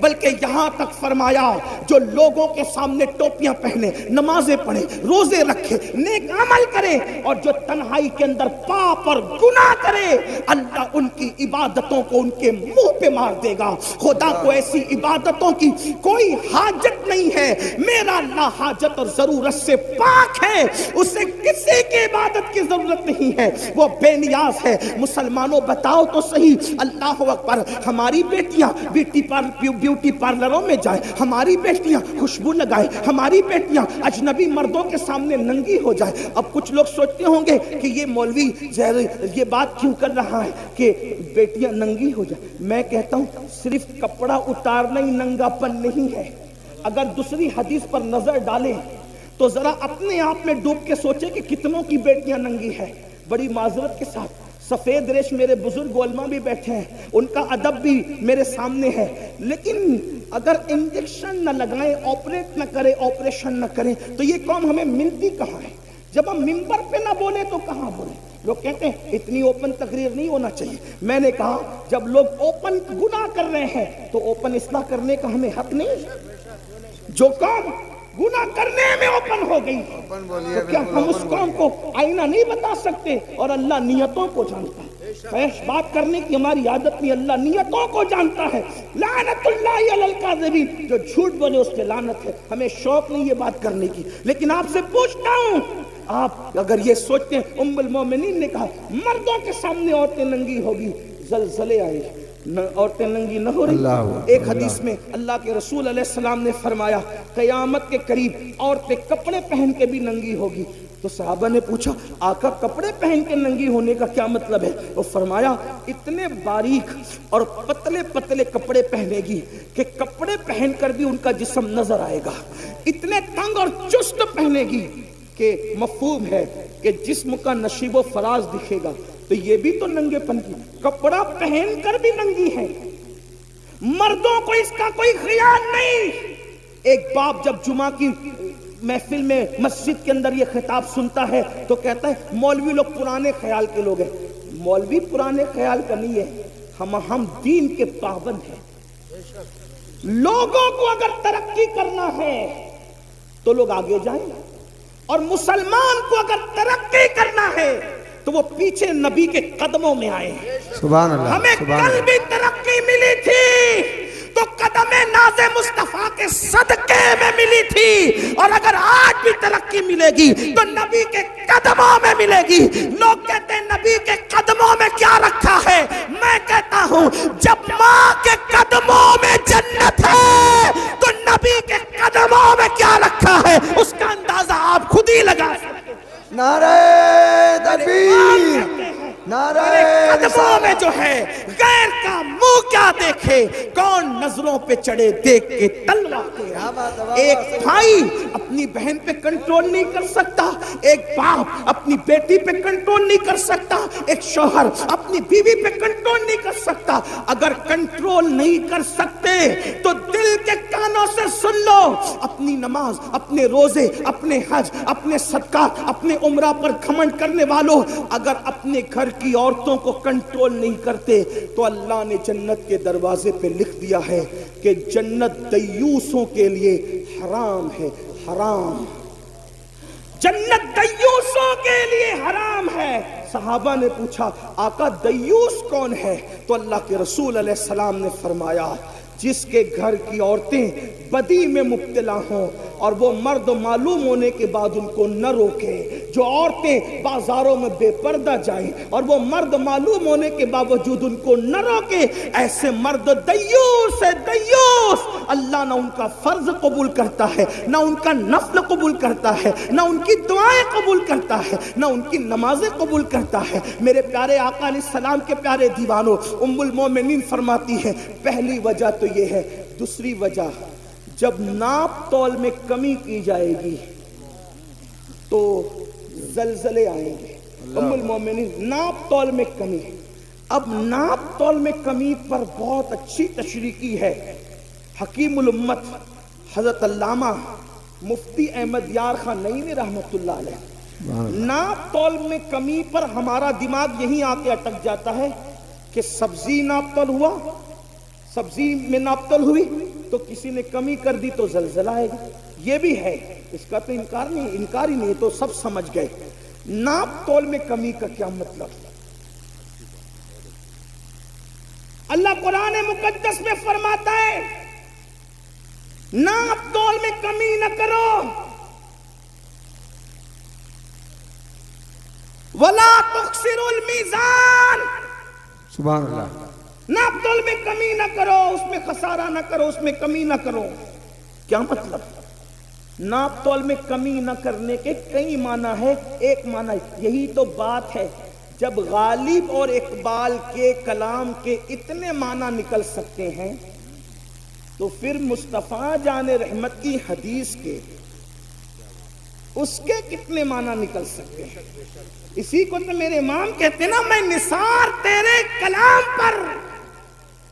بلکہ یہاں تک فرمایا جو لوگوں کے سامنے ٹوپیاں پہنے، نمازیں پڑھے، روزے رکھے، نیک عمل کرے، اور جو تنہائی کے اندر پاپ اور گناہ کرے، اللہ ان کی عبادتوں کو ان کے منہ پہ مار دے گا۔ خدا کو ایسی عبادتوں کی کوئی حاجت نہیں ہے، میرا اللہ حاجت اور ضرورت سے پاک ہے، اسے کسی کی عبادت کی ضرورت نہیں ہے، وہ بے نیاز ہے۔ مسلمانوں بتاؤ تو صحیح، اللہ اکبر، ہماری بیٹیاں بیوٹی پارلروں میں جائیں، ہماری بیٹیاں خوشبو لگائیں، ہماری بیٹیاں اجنبی مردوں کے سامنے ننگی ہو جائیں۔ اب کچھ لوگ سوچتے ہوں گے کہ یہ مولوی یہ بات کیوں کر رہا ہے کہ بیٹیاں ننگی ہو جائیں۔ میں کہتا ہوں صرف کپڑا اتارنا ہی ننگا پن نہیں ہے۔ اگر دوسری حدیث پر نظر ڈالیں تو ذرا اپنے آپ میں ڈوب کے سوچیں کہ کتنوں کی بیٹیاں ننگی ہیں۔ بڑی معذرت کے ساتھ سفید ریش میرے بزرگ علماء بھی بیٹھے ہیں، ان کا ادب بھی میرے سامنے ہے، لیکن اگر انجیکشن نہ لگائیں، آپریٹ نہ کریں، آپریشن نہ کریں تو یہ قوم ہمیں ملتی کہاں ہے؟ جب ہم ممبر پہ نہ بولیں تو کہاں بولیں؟ لوگ کہتے ہیں اتنی اوپن تقریر نہیں ہونا چاہیے۔ میں نے کہا جب لوگ اوپن گناہ کر رہے ہیں تو اوپن اصلاح کرنے کا ہمیں حق نہیں؟ جو قوم گناہ کرنے میں اوپن ہو گئی تو کیا ہم اس قوم کو آئینہ نہیں بتا سکتے؟ اور اللہ نیتوں کو جانتا ہے، فحش بات کرنے کی ہماری عادت نہیں، اللہ نیتوں کو جانتا ہے۔ لعنت اللہ علی الکاذبین، جو جھوٹ بولے اس پہ لعنت ہے۔ ہمیں شوق نہیں یہ بات کرنے کی، لیکن آپ سے پوچھتا ہوں، آپ اگر یہ سوچتے ہیں ام المومنین نے کہا مردوں کے سامنے عورتیں ننگی ہوگی، زلزلے آئے، عورتیں ننگی نہ ہو رہی۔ ایک حدیث میں اللہ کے رسول علیہ السلام نے فرمایا قیامت کے قریب عورتیں کپڑے پہن کے بھی ننگی ہوگی۔ تو صحابہ نے پوچھا آقا کپڑے پہن کے ننگی ہونے کا کیا مطلب ہے؟ وہ فرمایا اتنے باریک اور پتلے پتلے کپڑے پہنے گی کہ کپڑے پہن کر بھی ان کا جسم نظر آئے گا، اتنے تنگ اور چست پہنے گی کہ مفہوم ہے کہ جسم کا نشیب و فراز دکھے گا۔ تو یہ بھی تو ننگے پن کی، کپڑا پہن کر بھی ننگی ہے۔ مردوں کو اس کا کوئی خیال نہیں۔ ایک باپ جب جمعہ کی محفل میں مسجد کے اندر یہ خطاب سنتا ہے تو کہتا ہے مولوی لوگ پرانے خیال کے لوگ ہیں۔ مولوی پرانے خیال کا نہیں ہے، ہم دین کے پابند ہیں۔ لوگوں کو اگر ترقی کرنا ہے تو لوگ آگے جائیں، اور مسلمان کو اگر ترقی کرنا ہے تو وہ پیچھے نبی کے قدموں میں آئے۔ سبحان اللہ۔ ہمیں کل بھی ترقی ملی تھی تو قدم ناز مصطفیٰ کے صدقے میں ملی تھی، اور اگر آج بھی ترقی ملے گی تو نبی کے قدموں میں ملے گی۔ لوگ کہتے ہیں نبی کے قدموں میں کیا رکھا ہے؟ میں کہتا ہوں جب ماں کے قدموں میں جنت ہے تو نبی کے قدموں میں کیا رکھا ہے اس کا اندازہ آپ خود ہی لگا سکتے ہیں۔ نعرہ تکبیر، نعرہ قدموں میں جو ہے غیر کا منہ کیا دیکھے، کون نظروں پہ چڑھے دیکھ کے تلوار کے۔ ایک بھائی اپنی بہن پہ کنٹرول نہیں کر سکتا، ایک باپ اپنی بیٹی پہ کنٹرول نہیں کر سکتا، ایک شوہر اپنی بیوی پہ کنٹرول نہیں کر سکتا۔ اگر کنٹرول نہیں کر سکتے تو دل کے کانوں سے سن لو، اپنی نماز، اپنے روزے، اپنے حج، اپنے صدقات، اپنے عمرہ پر گھمنڈ کرنے والوں، اگر اپنے گھر کی عورتوں کو کنٹرول نہیں کرتے تو اللہ نے جنت کے دروازے پہ لکھ دیا ہے کہ جنت دیوسوں کے لیے حرام ہے، حرام۔ جنت دیوسوں کے لیے حرام ہے۔ صحابہ نے پوچھا آقا دیوس کون ہے؟ تو اللہ کے رسول علیہ السلام نے فرمایا جس کے گھر کی عورتیں بدی میں مبتلا ہوں اور وہ مرد معلوم ہونے کے بعد ان کو نہ روکے، جو عورتیں بازاروں میں بے پردہ جائیں اور وہ مرد معلوم ہونے کے باوجود ان کو نہ روکے، ایسے مرد دیوس ہے، دیوس۔ اللہ نہ ان کا فرض قبول کرتا ہے، نہ ان کا نفل قبول کرتا ہے، نہ ان کی دعائیں قبول کرتا ہے، نہ ان کی نمازیں قبول کرتا ہے۔ میرے پیارے آقا علیہ السلام کے پیارے دیوانوں، ام المومنین فرماتی ہے پہلی وجہ تو یہ ہے۔ دوسری وجہ جب ناپ تول میں کمی کی جائے گی تو زلزلے آئیں گے۔ ام المومنین ناپ تول میں کمی، اب ناپ تول میں کمی پر بہت اچھی تشریح کی ہے حکیم الامت حضرت علامہ مفتی احمد یار خان نعیمی رحمت اللہ علیہ۔ ناپ تول میں کمی پر ہمارا دماغ یہی آ کے اٹک جاتا ہے کہ سبزی ناپ تول ہوا، سبزی میں ناپ تول ہوئی، تو کسی نے کمی کر دی تو زلزلہ آئے گا. یہ بھی ہے, اس کا تو انکار ہی نہیں, تو سب سمجھ گئے. ناپ تول میں کمی کا کیا مطلب؟ اللہ قرآن مقدس میں فرماتا ہے ناپ تول میں کمی نہ کرو. وَلَا تُخْسِرُوا الْمِيزَانَ, سبحان اللہ. ناپ تول میں کمی نہ کرو, اس میں خسارہ نہ کرو, اس میں کمی نہ کرو. کیا مطلب؟ ناپ تول میں کمی نہ کرنے کے کئی معنی ہے. ایک معنی یہی تو بات ہے, جب غالب اور اقبال کے کلام کے اتنے معنی نکل سکتے ہیں تو پھر مصطفیٰ جان رحمت کی حدیث کے اس کے کتنے معنی نکل سکتے ہیں. اسی کو تو میرے امام کہتے ہیں نا, میں نثار تیرے کلام پر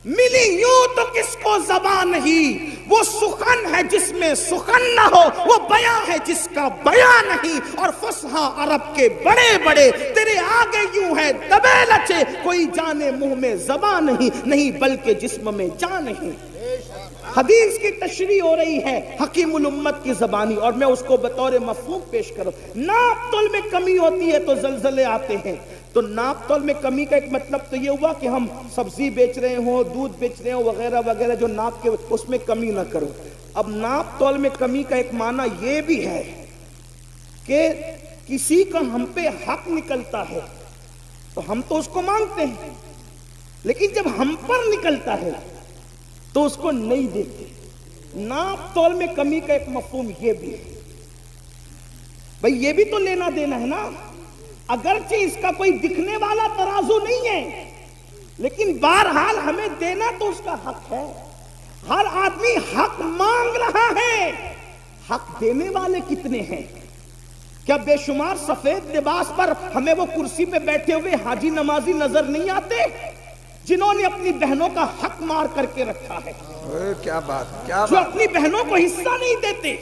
ملی یوں تو کس کو زبان نہیں, وہ سخن ہے جس میں سخن نہ ہو, وہ بیاں ہے جس کا بیاں نہیں, اور فصحا عرب کے بڑے بڑے تیرے آگے یوں ہے دبے لچے, کوئی جانے منہ میں زبان نہیں بلکہ جسم میں جان نہیں. حدیث کی تشریح ہو رہی ہے حکیم الامت کی زبانی, اور میں اس کو بطور مفہوم پیش کروں. ناپ تول میں کمی ہوتی ہے تو زلزلے آتے ہیں. تو ناپ تول میں کمی کا ایک مطلب تو یہ ہوا کہ ہم سبزی بیچ رہے ہوں, دودھ بیچ رہے ہوں وغیرہ وغیرہ, جو ناپ کے اس میں کمی نہ کرو. اب ناپ تول میں کمی کا ایک معنی یہ بھی ہے کہ کسی کا ہم پہ حق نکلتا ہے تو ہم تو اس کو مانگتے ہیں, لیکن جب ہم پر نکلتا ہے تو اس کو نہیں دیتے. ناپ تول میں کمی کا ایک مفہوم یہ بھی ہے, بھئی یہ بھی تو لینا دینا ہے نا. اگرچہ اس کا کوئی دکھنے والا ترازو نہیں ہے, لیکن بہرحال ہمیں دینا تو اس کا حق ہے. ہر آدمی حق مانگ رہا ہے, حق دینے والے کتنے ہیں؟ کیا بے شمار سفید لباس پر ہمیں وہ کرسی پہ بیٹھے ہوئے حاجی نمازی نظر نہیں آتے جنہوں نے اپنی بہنوں کا حق مار کر کے رکھا ہے؟ کیا بات, کیا جو بات. اپنی بہنوں کو حصہ نہیں دیتے.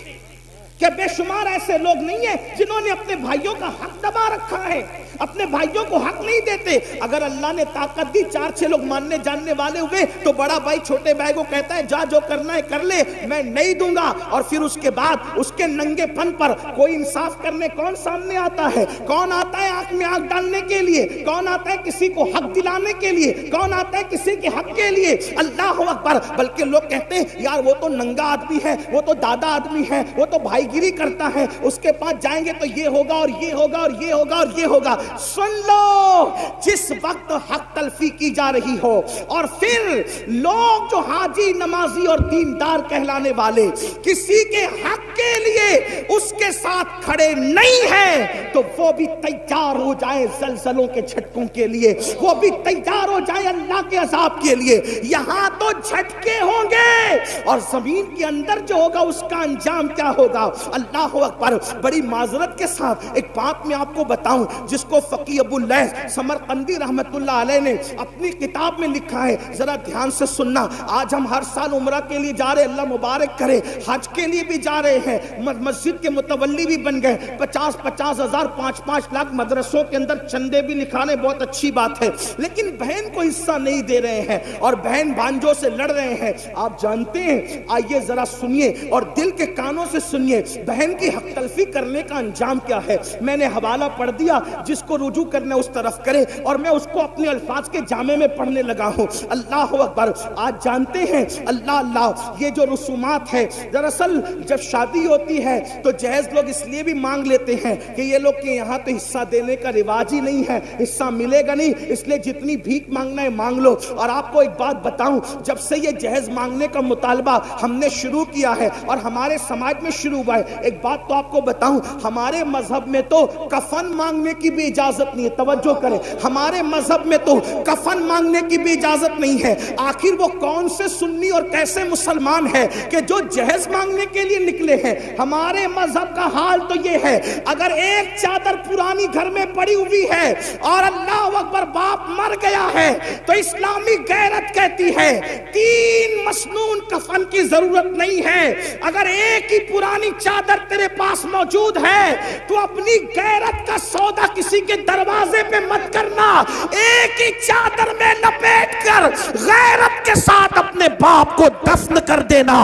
کیا بے شمار ایسے لوگ نہیں ہیں جنہوں نے اپنے بھائیوں کا حق دبا رکھا ہے, اپنے بھائیوں کو حق نہیں دیتے؟ اگر اللہ نے طاقت دی, 4-6 لوگ ماننے جاننے والے ہوئے تو بڑا بھائی چھوٹے بھائی کو کہتا ہے جا جو کرنا ہے کر لے, میں نہیں دوں گا. اور پھر اس کے بعد اس کے ننگے پن پر کوئی انصاف کرنے کون سامنے آتا ہے؟ کون آتا ہے آنکھ میں آنکھ ڈالنے کے لیے؟ کون آتا ہے کسی کو حق دلانے کے لیے؟ کون آتا ہے کسی کے حق کے لیے؟ اللہ اکبر. بلکہ لوگ کہتے ہیں یار وہ تو ننگا آدمی ہے, وہ تو دادا آدمی ہے, وہ تو بھائی گیری کرتا ہے, اس کے پاس جائیں گے تو یہ ہوگا اور یہ ہوگا اور یہ ہوگا اور یہ ہوگا. سن لو, جس وقت حق تلفی کی جا رہی ہو اور پھر لوگ جو حاجی نمازی اور دیندار کہلانے والے کسی کے حق کے لیے اس کے ساتھ کھڑے نہیں ہیں تو وہ بھی تیار ہو جائیں زلزلوں کے جھٹکوں کے لیے, وہ بھی تیار ہو جائیں اللہ کے عذاب کے لیے. یہاں تو جھٹکے ہوں گے اور زمین کے اندر جو ہوگا اس کا انجام کیا ہوگا؟ اللہ اکبر. بڑی معذرت کے ساتھ ایک بات میں آپ کو بتاؤں جس کو فقی ابو اللیث سمرقندی رحمت اللہ علیہ نے اپنی کتاب میں لکھا ہے, ذرا دھیان سے سننا. آج ہم ہر سال عمرہ کے لیے جا رہے, اللہ مبارک کرے, حج کے لیے بھی جا رہے ہیں, مسجد کے متولی بھی بن گئے, 50,000 5 لاکھ مدرسوں کے اندر چندے بھی لکھانے, بہت اچھی بات ہے, لیکن بہن کو حصہ نہیں دے رہے ہیں اور بہن بھانجوں سے لڑ رہے ہیں. آپ جانتے ہیں, آئیے ذرا سنیے اور دل کے کانوں سے سنیے بہن کی حق تلفی کرنے کا انجام کیا ہے. میں نے حوالہ پڑھ دیا, جس کو رجوع کرنا اس طرف کرے, اور میں اس کو اپنے الفاظ کے جامع میں پڑھنے لگا ہوں. اللہ اکبر. آج جانتے ہیں اللہ اللہ یہ جو رسومات ہے, دراصل جب شادی ہوتی ہے تو جہیز لوگ اس لیے بھی مانگ لیتے ہیں کہ یہ لوگ کے یہاں تو حصہ دینے کا رواج ہی نہیں ہے, حصہ ملے گا نہیں, اس لیے جتنی بھیک مانگنا ہے مانگ لو. اور آپ کو ایک بات بتاؤں, جب سے یہ جہیز مانگنے کا مطالبہ ہم نے شروع کیا ہے اور ہمارے سماج میں شروع ہوا ہے, ایک بات تو آپ کو بتاؤں, ہمارے مذہب میں تو کفن مانگنے کی بھی اجازت نہیں ہے. توجہ کریں, ہمارے مذہب میں تو کفن مانگنے کی بھی اجازت نہیں ہے. آخر وہ کون سے سنی اور کیسے مسلمان ہے کہ جو جہیز مانگنے کے لیے نکلے ہیں؟ ہمارے مذہب کا حال تو یہ ہے, اگر ایک چادر پرانی گھر میں پڑی ہوئی ہے اور اللہ اکبر باپ مر گیا ہے تو اسلامی غیرت کہتی ہے 3 مسنون کفن کی ضرورت نہیں ہے. اگر ایک ہی پرانی چادر تیرے پاس موجود ہے تو اپنی غیرت کا سودا کسی کے دروازے پہ مت کرنا. ایک ہی چادر میں لپیٹ کر غیرت کے ساتھ اپنے باپ کو دفن کر دینا.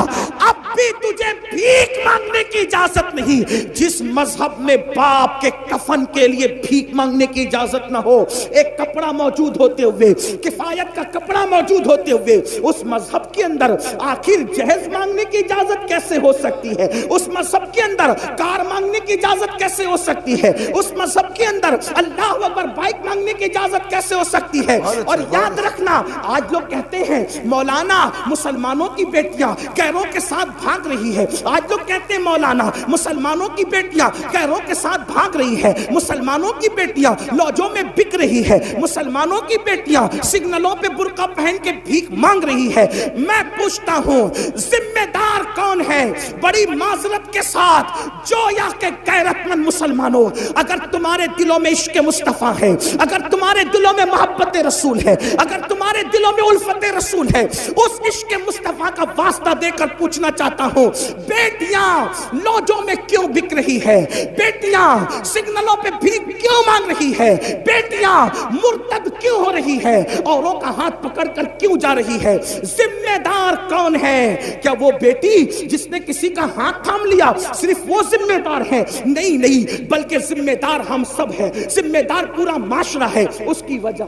اب بھی تجھے بھیک مانگنے کی اجازت نہیں. جس مذہب میں باپ کے کفن کے لیے بھیک مانگنے کی اجازت نہ ہو, ایک کپڑا موجود ہوتے ہوئے, کفایت کا کپڑا موجود ہوتے ہوئے, اس مذہب کے اندر آخر جہیز مانگنے کی اجازت کیسے ہو سکتی ہے؟ اس مذہب کے اندر کار مانگنے کی اجازت کیسے ہو سکتی ہے؟ اس مذہب کے اندر اللہ اکبر بائک مانگنے کی اجازت کیسے ہو سکتی ہے؟ اور یاد رکھنا, آج لوگ کہتے ہیں مولانا مسلمانوں کی بیٹیاں غیروں کے ساتھ بھاگ رہی ہے. آج لوگ کہتے ہیں مولانا مسلمانوں کی بیٹیاں غیروں کے ساتھ بھاگ رہی ہے, مسلمانوں کی بیٹیاں لوجوں میں بک رہی ہے, مسلمانوں کی بیٹیاں سگنلوں پہ برقع پہن کے بھیک مانگ رہی ہے. میں پوچھتا ہوں ذمہ دار کون ہے؟ بڑی معذرت کے ساتھ جو یا کہ غیرت مند مسلمانوں, اگر تمہارے دلوں میں عشق مصطفیٰ ہے, اگر تمہارے دلوں میں محبت رسول ہے, اگر تمہارے دلوں میں الفت رسول ہے, اس عشق مصطفیٰ کا واسطہ دے کر پوچھنا چاہتا ہوں, بیٹیاں لوجوں میں کیوں بک رہی ہے؟ بیٹیاں سگنلوں پہ بھیک کیوں مانگ رہی ہے؟ بیٹیاں مرتد کیوں ہو رہی ہے؟ اوروں کا ہاتھ پکڑ کر کیوں جا رہی ہے؟ ذمہ دار کون ہے؟ کیا وہ بیٹی جس نے کسی کا ہاتھ تھام لیا صرف وہ ذمہ دار ہے؟ نہیں نہیں, بلکہ ذمہ دار ہم سب ہیں, ذمہ دار پورا معاشرہ ہے. اس کی وجہ